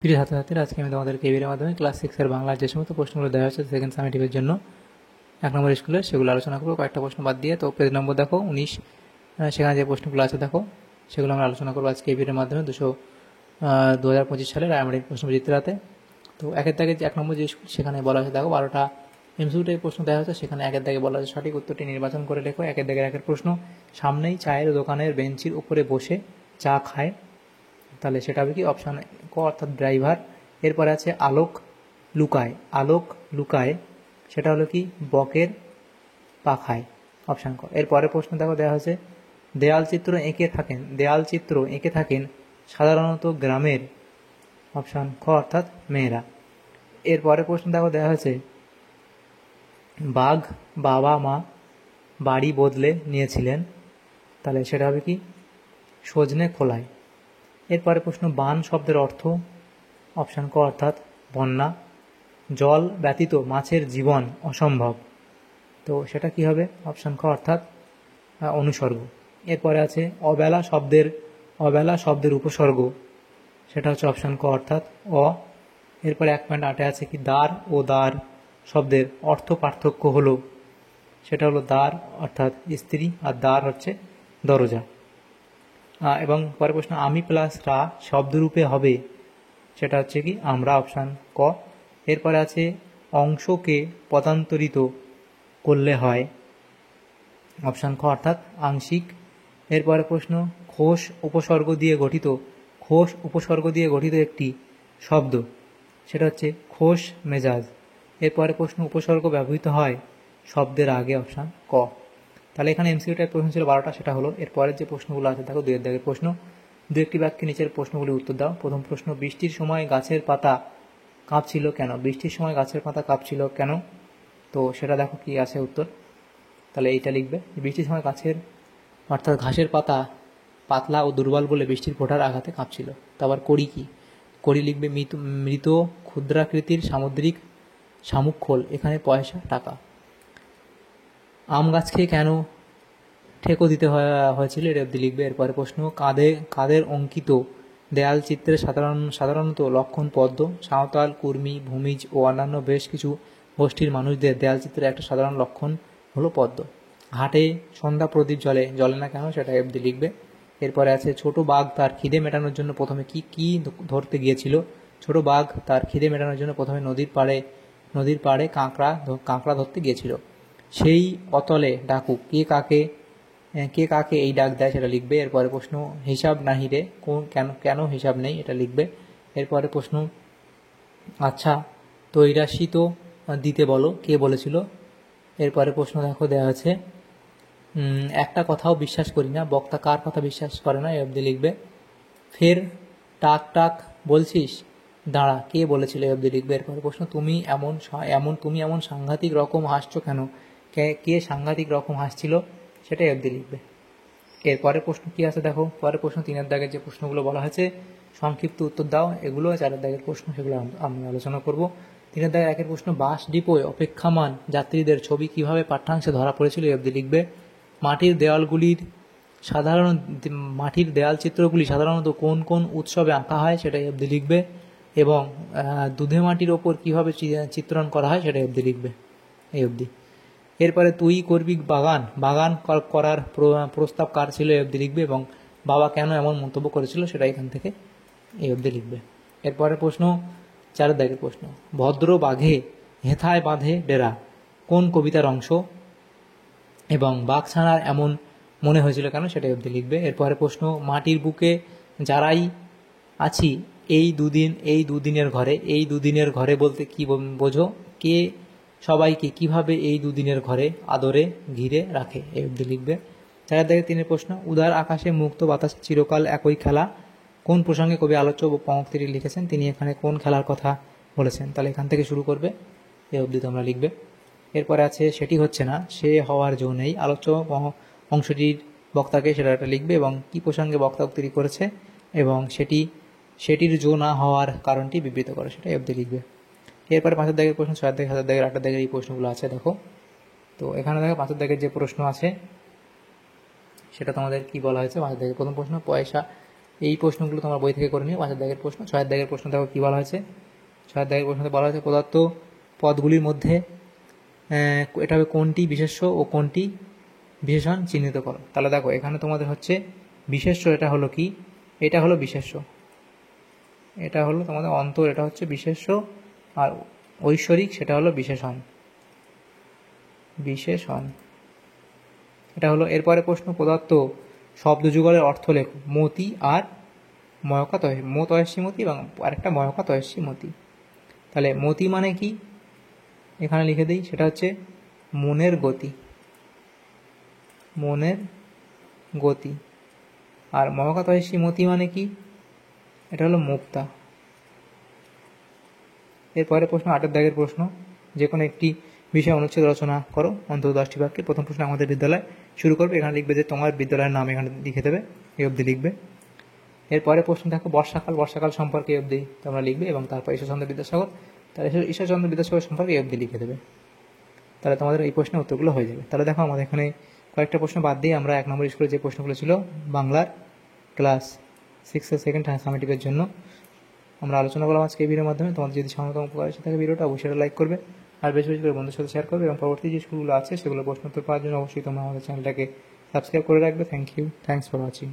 প্রিয় ছাত্রছাত্রীরা, আজকে আমি তোমাদেরকে এই ভিডিওর মাধ্যমে ক্লাস 6-এর বাংলার যে সমস্ত প্রশ্নগুলো দেওয়া হয়েছে সেকেন্ড সামেটিভের জন্য 1 নম্বর স্কুলে, সেগুলো আলোচনা করবো কয়েকটা প্রশ্ন বাদ দিয়ে। তো পেজ নম্বর দেখো 19, সেখানে যে প্রশ্নগুলো আছে দেখো সেগুলো আমরা আলোচনা করবো আজকে এই ভিডিওর মাধ্যমে 2025 সালের রায়মার্টিন প্রশ্নবিচিত্রাতে। তো একের দাগে যে 1 নম্বর যে স্কুল, সেখানে বলা হয়েছে দেখো 12টা এমসিকিউ টাইপ প্রশ্ন দেওয়া হয়েছে। সেখানে একের দাগে বলা হয়েছে সঠিক উত্তরটি নির্বাচন করে লেখো। একের দাগের একের প্রশ্ন, সামনেই চায়ের দোকানের বেঞ্চির উপরে বসে চা খায়, তাহলে সেটা হবে কি অপশান ক অর্থাৎ ড্রাইভার। এরপরে আছে আলোক লুকায়, আলোক লুকায় সেটা হলো কি বকের পাখায়, অপশান ক। এরপরে প্রশ্ন দেখো দেওয়া হয়েছে দেয়াল চিত্র এঁকে থাকেন, দেয়াল চিত্র এঁকে থাকেন সাধারণত গ্রামের, অপশান খ অর্থাৎ মেয়েরা। এরপরে প্রশ্ন দেখো দেওয়া হয়েছে বাঘ বাবা মা বাড়ি বদলে নিয়েছিলেন, তাহলে সেটা হবে কি সজনে খোলায়। এরপরে প্রশ্ন বান শব্দের অর্থ, অপশান ক অর্থাৎ বন্যা। জল ব্যতীত মাছের জীবন অসম্ভব, তো সেটা কি হবে অপশান খ অর্থাৎ অনুসর্গ। এরপরে আছে অবেলা শব্দের উপসর্গ, সেটা হচ্ছে অপশান ক অর্থাৎ অ। এরপরে 1.8 আছে কি দ্বার ও দ্বার শব্দের অর্থ পার্থক্য হলো, সেটা হলো দ্বার অর্থাৎ স্ত্রী আর দ্বার হচ্ছে দরজা। এবং পরে প্রশ্ন আমি প্লাস রা শব্দরূপে হবে, সেটা হচ্ছে কি আমরা, অপশান ক। এরপরে আছে অংশকে পদান্তরিত করলে হয়, অপশান খ অর্থাৎ আংশিক। এরপরে প্রশ্ন খোশ উপসর্গ দিয়ে গঠিত একটি শব্দ, সেটা হচ্ছে খোশ মেজাজ। এরপরে প্রশ্ন উপসর্গ ব্যবহৃত হয় শব্দের আগে, অপশান ক। তাহলে এখানে এমসিকিউ টাইপ প্রশ্ন ছিল 12টা, সেটা হলো। এরপরের যে প্রশ্নগুলো আছে দেখো 2 এর দাগের প্রশ্ন, 2 একটি বাক্যে নিচের প্রশ্নগুলির উত্তর দাও। প্রথম প্রশ্ন বৃষ্টির সময় গাছের পাতা কাঁপছিল কেন, বৃষ্টির সময় গাছের পাতা কাঁপছিল কেন, তো সেটা দেখো কি আছে উত্তর। তাহলে এইটা লিখবে বৃষ্টির সময় গাছের অর্থাৎ ঘাসের পাতা পাতলা ও দুর্বল বলে বৃষ্টির ফোঁটার আঘাতে কাঁপছিল। তারপর কড়ি কি, কড়ি লিখবে মৃত ক্ষুদ্রাকৃতির সামুদ্রিক শামুক খোল, এখানে পয়সা টাকা। আম গাছকে কেন ঠেকো দিতে হয়েছিল, এটা অবধি লিখবে। এরপরে প্রশ্ন কাদের অঙ্কিত দেয়াল চিত্রে সাধারণত লক্ষণ পদ্ম, সাঁওতাল কুর্মী ভূমিজ ও অন্যান্য বেশ কিছু গোষ্ঠীর মানুষদের দেয়াল চিত্রের একটা সাধারণ লক্ষণ হলো পদ্ম। ঘাটে সন্ধ্যা প্রদীপ জ্বলে না কেন, সেটা অবধি লিখবে। এরপরে আছে ছোট বাঘ তার খিদে মেটানোর জন্য প্রথমে কি ধরতে গিয়েছিল, ছোট বাঘ তার খিদে মেটানোর জন্য প্রথমে নদীর পাড়ে কাঁকড়া ধরতে গিয়েছিল। সেই অতলে ডাকুক, কে কাকে এই ডাক দেয়, সেটা লিখবে। এরপরে প্রশ্ন হিসাব নাহি রে, কেন হিসাব নেই, এটা লিখবে। এরপরে প্রশ্ন আচ্ছা তৈরাশি তো দিতে বলো, কে বলেছিল। এরপরে প্রশ্ন দেখো দেওয়া আছে একটা কথাও বিশ্বাস করি না, বক্তা কার কথা বিশ্বাস করে না, এই অবধি লিখবে। ফের টাক বলছিস, দাঁড়া, কে বলেছিল, এই অবধি লিখবে। এরপরে প্রশ্ন তুমি এমন সাংঘাতিক রকম হাসছো কেন, কে সাংঘাতিক রকম হাসছিল, সেটাই অবধি লিখবে। এরপরে প্রশ্ন কি আছে দেখো, পরে প্রশ্ন 3 দাগের যে প্রশ্নগুলো বলা হয়েছে সংক্ষিপ্ত উত্তর দাও, এগুলো 4 দাগের প্রশ্ন, সেগুলো আমরা আলোচনা করব। 3 দাগের একের প্রশ্ন বাস ডিপোয় অপেক্ষামান যাত্রীদের ছবি কিভাবে পাঠ্যাংশে ধরা পড়েছিল, এই অবধি লিখবে। মাটির দেয়াল চিত্রগুলি সাধারণত কোন উৎসবে আঁকা হয়, সেটাই অবধি লিখবে। এবং দুধে মাটির ওপর কীভাবে চিত্রণ করা হয়, সেটাই অবধি লিখবে, এই অবধি। এরপরে তুই করবি বাগান করার প্রস্তাব কার ছিল, এই অবধি লিখবে। এবং বাবা কেন এমন মন্তব্য করেছিল, সেটা এখান থেকে এই অবধি লিখবে। এরপরে প্রশ্ন 4 দাগের প্রশ্ন ভদ্র বাঘে হেথায় বাঁধে ডেরা কোন কবিতার অংশ, এবং বাঘছানার এমন মনে হয়েছিল কেন, সেটাই অবধি লিখবে। এরপরে প্রশ্ন মাটির বুকে যারাই আছি এই দুদিনের ঘরে বলতে কি বোঝো, কে সবাইকে কিভাবে এই দুদিনের ঘরে আদরে ঘিরে রাখে, এই অবধি লিখবে। 4 দাগের 3 প্রশ্ন উদার আকাশে মুক্ত বাতাসে চিরকাল একই খেলা কোন প্রসঙ্গে কবি আলোচ্য পঙ্ক্তিটি লিখেছেন, তিনি এখানে কোন খেলার কথা বলেছেন, তাহলে এখান থেকে শুরু করবে, এই অবধি তোমরা লিখবে। এরপরে আছে সেটি হচ্ছে না, সে হওয়ার জো নেই, আলোচ্য অংশটির বক্তাকে, সেটা লিখবে। এবং কি প্রসঙ্গে বক্তা উক্তি করেছে এবং সেটির জো না হওয়ার কারণটি বিবৃত করে, সেটাই অবধি লিখবে। এরপরে 5 দাগের প্রশ্ন 6 দাগ 7 দাগের 8 দাগের এই প্রশ্নগুলো আছে দেখো। তো এখানে দেখো 5 দাগের যে প্রশ্ন আছে সেটা তোমাদের কি বলা হয়েছে। 5 দাগের প্রথম প্রশ্ন এই প্রশ্নগুলো তোমরা বই থেকে করে নিও। 5 দাগের প্রশ্ন। 6 দাগের প্রশ্ন দেখো কী বলা হয়েছে। 6 দাগের প্রশ্নতে বলা হয়েছে প্রদত্ত পদগুলির মধ্যে এটা হবে কোনটি বিশেষ্য ও কোনটি বিশেষণ চিহ্নিত করো। তাহলে দেখো এখানে তোমাদের হচ্ছে বিশেষ্য, এটা হলো কি, এটা হলো বিশেষ্য, এটা হলো তোমাদের অন্তর, এটা হচ্ছে বিশেষ্য, আর ঐশ্বরিক সেটা হলো বিশেষণ। বিশেষণ এটা হলো। এরপরে প্রশ্ন প্রদত্ত শব্দ যুগলের অর্থ লেখো। মতি আর ময়কা তয়স্বী মতি এবং আরেকটা ময়কা তয়স্বী মতি। তাহলে মতি মানে কি এখানে লিখে দিই, সেটা হচ্ছে মনের গতি, মনের গতি। আর ময়কা তয়স্বী মতি মানে কি, এটা হলো মুক্তা। এরপরে প্রশ্ন 8 দাগের প্রশ্ন, যে কোনো একটি বিষয় অনুচ্ছেদ রচনা করো অন্তত 10টি বাক্যে। প্রথম প্রশ্ন আমাদের বিদ্যালয় শুরু করবে, এখানে লিখবে যে তোমার বিদ্যালয়ের নাম এখানে লিখে দেবে, এই অবধি লিখবে। এরপরে প্রশ্ন দেখো বর্ষাকাল, বর্ষাকাল সম্পর্কে এই অবধি তোমরা লিখবে এবং তারপর ঈশ্বরচন্দ্র বিদ্যাসাগর, তাহলে ঈশ্বরচন্দ্র বিদ্যাসাগর সম্পর্কে এই অবধি লিখে দেবে। তাহলে তোমাদের এই প্রশ্নের উত্তরগুলো হয়ে যাবে। তাহলে দেখো আমাদের এখানে কয়েকটা প্রশ্ন বাদ দিয়ে আমরা 1 নম্বর স্কুলে যে প্রশ্নগুলো ছিল বাংলার ক্লাস 6-এর সেকেন্ড সামেটিভের জন্য আমরা আলোচনা করলাম আজকে এই ভিডিওর মাধ্যমে। তোমাদের যদি সামান্য উপকার এসে থাকে ভিডিওটা অবশ্যই লাইক করবে আর বেশি বেশি করে বন্ধুদের সাথে শেয়ার করবে এবং পরবর্তী যে স্কুলগুলো আছে সেগুলো প্রশ্ন উত্তর পাওয়ার জন্য অবশ্যই তোমরা আমাদের চ্যানেলটাকে সাবস্ক্রাইব করে রাখবে। Thanks for watching.